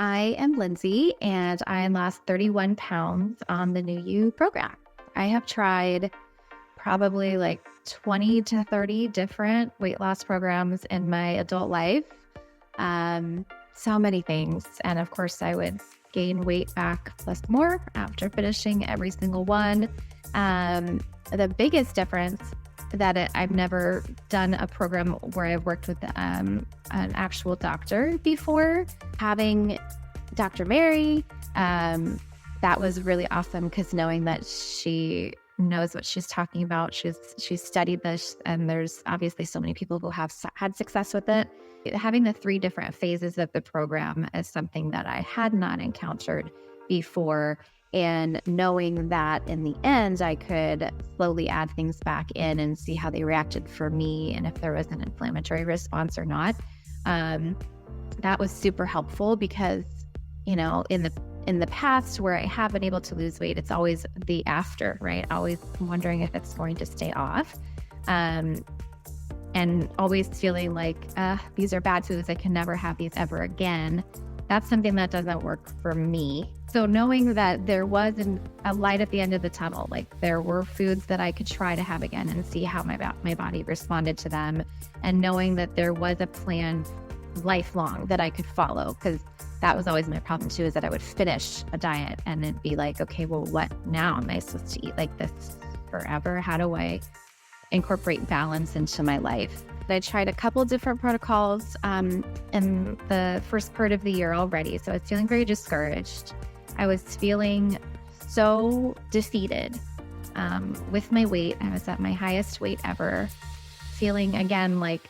I am Lindsay, and I lost 31 pounds on the New You program. I have tried probably like 20 to 30 different weight loss programs in my adult life. So many things. And of course, I would gain weight back plus more after finishing every single one. The biggest difference that I've never done a program where I've worked with an actual doctor before. Having Dr. Mary, that was really awesome because knowing that she knows what she's talking about, she's studied this, and there's obviously so many people who have had success with it. Having the 3 different phases of the program is something that I had not encountered before. And knowing that in the end, I could slowly add things back in and see how they reacted for me and if there was an inflammatory response or not. That was super helpful because, in the past where I have been able to lose weight, it's always the after, right? Always wondering if it's going to stay off. And always feeling like, these are bad foods. I can never have these ever again. That's something that doesn't work for me. So knowing that there was a light at the end of the tunnel, like there were foods that I could try to have again and see how my body responded to them. And knowing that there was a plan lifelong that I could follow, because that was always my problem too, is that I would finish a diet and it'd be like, okay, well, what now? Am I supposed to eat like this forever? How do I incorporate balance into my life? I tried a couple different protocols in the first part of the year already. So I was feeling very discouraged. I was feeling so defeated with my weight. I was at my highest weight ever, feeling again like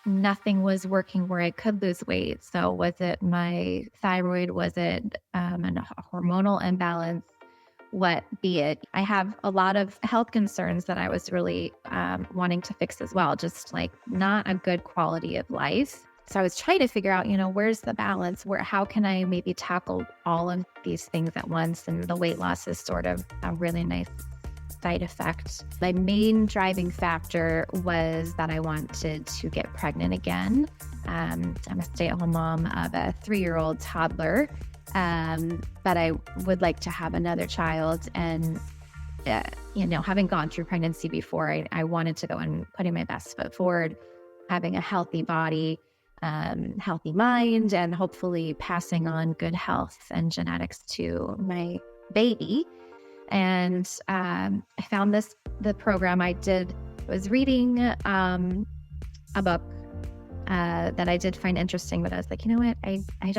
nothing was working where I could lose weight. So was it my thyroid? Was it a hormonal imbalance? What be it? I have a lot of health concerns that I was really wanting to fix as well, just like not a good quality of life. So I was trying to figure out, where's the balance? How can I maybe tackle all of these things at once? And the weight loss is sort of a really nice side effect. My main driving factor was that I wanted to get pregnant again. I'm a stay-at-home mom of a 3-year-old toddler. But I would like to have another child. And, having gone through pregnancy before, I wanted to go and putting my best foot forward, having a healthy body, healthy mind, and hopefully passing on good health and genetics to my baby. And I found the program I was reading a book that I did find interesting, but I was like, you know what, I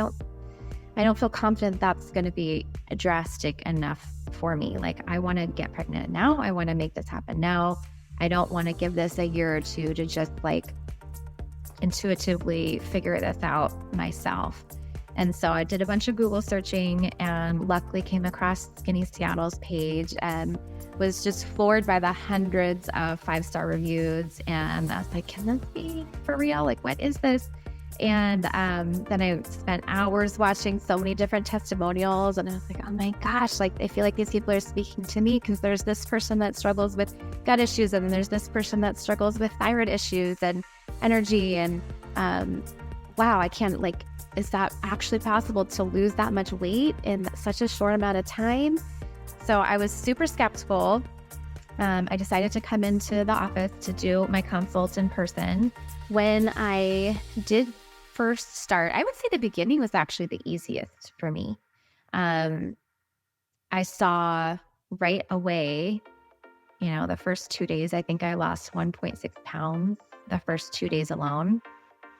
don't feel confident that's going to be drastic enough for me. Like, I want to get pregnant now. I want to make this happen now. I don't want to give this a year or two to just like intuitively figure this out myself. And so I did a bunch of Google searching and luckily came across Skinny Seattle's page and was just floored by the hundreds of 5-star reviews. And I was like, can this be for real? Like, what is this? And then I spent hours watching so many different testimonials, and I was like, oh my gosh, like I feel like these people are speaking to me, because there's this person that struggles with gut issues, and there's this person that struggles with thyroid issues and energy. And wow, I can't, like, is that actually possible to lose that much weight in such a short amount of time? So I was super skeptical. I decided to come into the office to do my consult in person. When I did first start, I would say the beginning was actually the easiest for me. I saw right away, the first 2 days, I think I lost 1.6 pounds the first 2 days alone.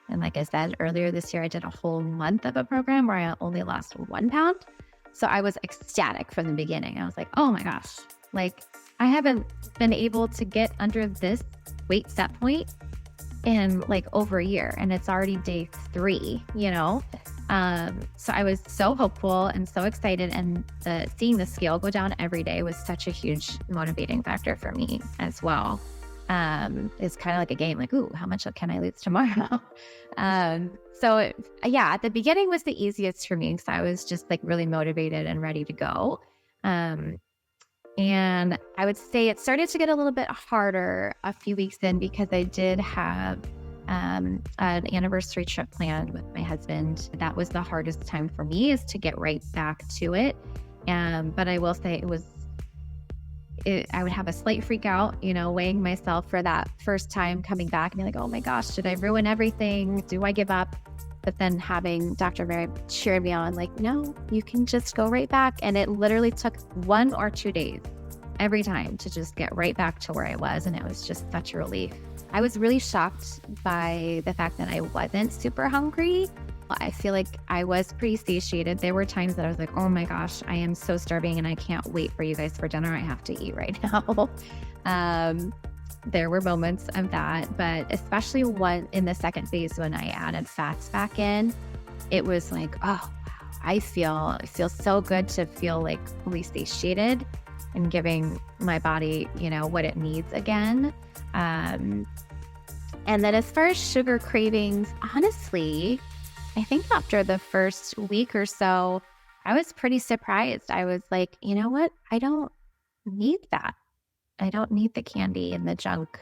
And like I said earlier this year, I did a whole month of a program where I only lost 1 pound. So I was ecstatic from the beginning. I was like, oh my gosh, like I haven't been able to get under this weight set point in like over a year, and it's already day 3, So I was so hopeful and so excited, and seeing the scale go down every day was such a huge motivating factor for me as well. It's kind of like a game, like, ooh, how much can I lose tomorrow? So at the beginning was the easiest for me because I was just like really motivated and ready to go. And I would say it started to get a little bit harder a few weeks in because I did have an anniversary trip planned with my husband. That was the hardest time for me, is to get right back to it. But I will say I would have a slight freak out, weighing myself for that first time coming back and be like, oh my gosh, did I ruin everything? Do I give up? But then having Dr. Mary cheer me on, like, no, you can just go right back. And it literally took 1 or 2 days every time to just get right back to where I was. And it was just such a relief. I was really shocked by the fact that I wasn't super hungry. I feel like I was pretty satiated. There were times that I was like, oh my gosh, I am so starving and I can't wait for you guys for dinner. I have to eat right now. There were moments of that, but especially in the second phase when I added fats back in, it was like, oh, wow, it feels so good to feel like fully satiated and giving my body, what it needs again. And then as far as sugar cravings, honestly, I think after the first week or so, I was pretty surprised. I was like, you know what? I don't need that. I don't need the candy and the junk.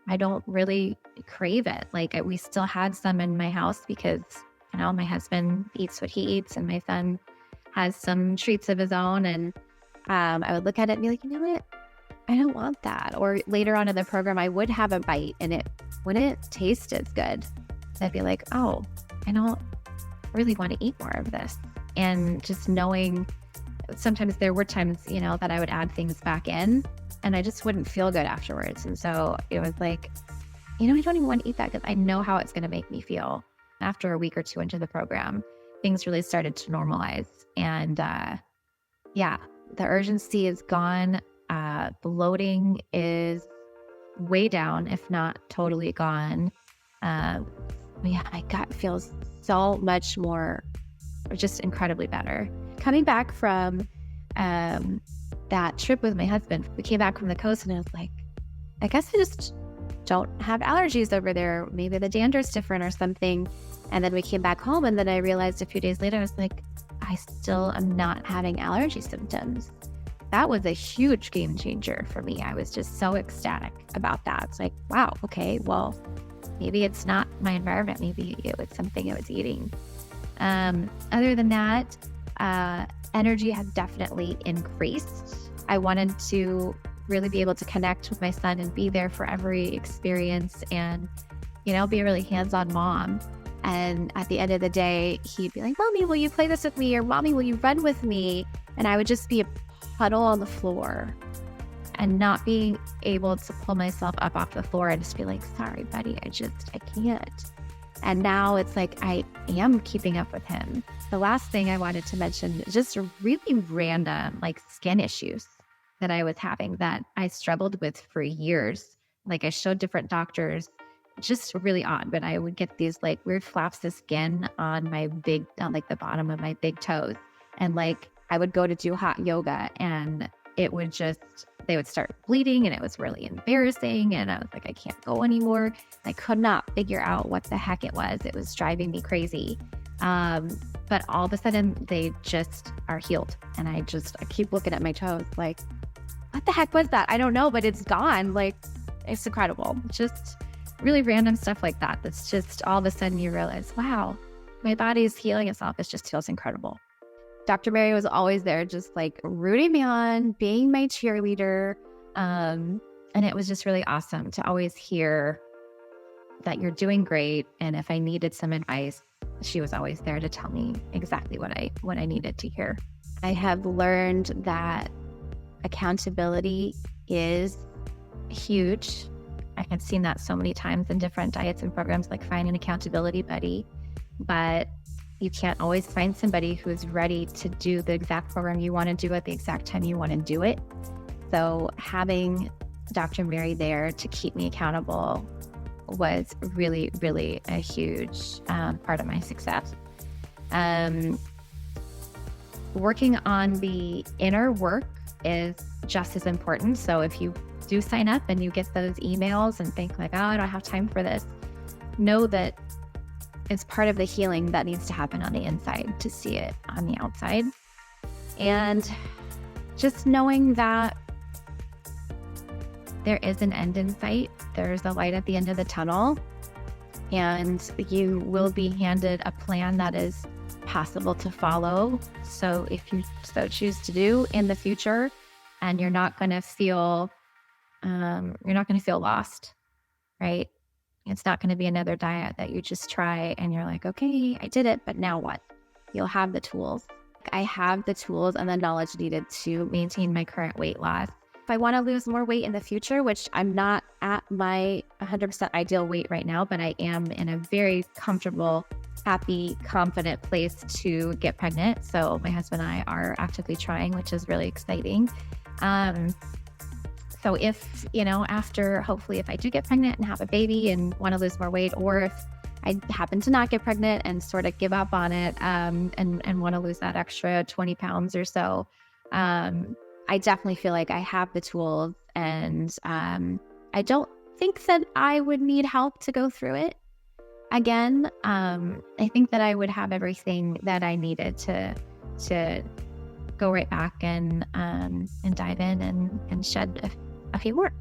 I don't really crave it. Like, we still had some in my house because, my husband eats what he eats and my son has some treats of his own. And I would look at it and be like, you know what? I don't want that. Or later on in the program, I would have a bite and it wouldn't taste as good. I'd be like, oh, I don't really want to eat more of this. And just knowing, sometimes there were times, that I would add things back in and I just wouldn't feel good afterwards. And so it was like, I don't even want to eat that because I know how it's going to make me feel. After a week or 2 into the program, things really started to normalize. And the urgency is gone. Bloating is way down, if not totally gone. My gut feels so much more, just incredibly better. Coming back from that trip with my husband, we came back from the coast and I was like, I guess I just don't have allergies over there. Maybe the dander's different or something. And then we came back home and then I realized a few days later, I was like, I still am not having allergy symptoms. That was a huge game changer for me. I was just so ecstatic about that. It's like, wow, okay, well, maybe it's not my environment. Maybe it was something I was eating. Other than that, energy has definitely increased. I wanted to really be able to connect with my son and be there for every experience and, be a really hands-on mom. And at the end of the day, he'd be like, Mommy, will you play this with me? Or Mommy, will you run with me? And I would just be a puddle on the floor and not being able to pull myself up off the floor and just be like, sorry, buddy, I can't. And now it's like, I am keeping up with him. The last thing I wanted to mention is just really random, like, skin issues that I was having that I struggled with for years. Like, I showed different doctors, just really odd, but I would get these like weird flaps of skin on like the bottom of my big toes. And like, I would go to do hot yoga and they would start bleeding and it was really embarrassing. And I was like, I can't go anymore. I could not figure out what the heck it was. It was driving me crazy. But all of a sudden they just are healed. And I keep looking at my toes like, what the heck was that? I don't know, but it's gone. Like, it's incredible. Just really random stuff like that. That's just all of a sudden you realize, wow, my body is healing itself. It just feels incredible. Dr. Mary was always there, just like rooting me on, being my cheerleader. And it was just really awesome to always hear that you're doing great. And if I needed some advice, she was always there to tell me exactly what I needed to hear. I have learned that accountability is huge. I have seen that so many times in different diets and programs, like find an accountability buddy, but you can't always find somebody who's ready to do the exact program you want to do at the exact time you want to do it. So having Dr. Mary there to keep me accountable was really, really a huge part of my success. Working on the inner work is just as important. So if you do sign up and you get those emails and think like, oh, I don't have time for this, know that it's part of the healing that needs to happen on the inside to see it on the outside. And just knowing that there is an end in sight, there's a light at the end of the tunnel. and you will be handed a plan that is possible to follow. So if you so choose to do in the future, and you're not going to feel lost, right? It's not going to be another diet that you just try and you're like, okay, I did it, but now what? You'll have the tools. I have the tools and the knowledge needed to maintain my current weight loss. If I want to lose more weight in the future, which I'm not at my 100% ideal weight right now, but I am in a very comfortable, happy, confident place to get pregnant. So my husband and I are actively trying, which is really exciting. So if, after, hopefully if I do get pregnant and have a baby and want to lose more weight, or if I happen to not get pregnant and sort of give up on it, and want to lose that extra 20 pounds or so, I definitely feel like I have the tools, and I don't think that I would need help to go through it again. I think that I would have everything that I needed to go right back and dive in and shed a few more.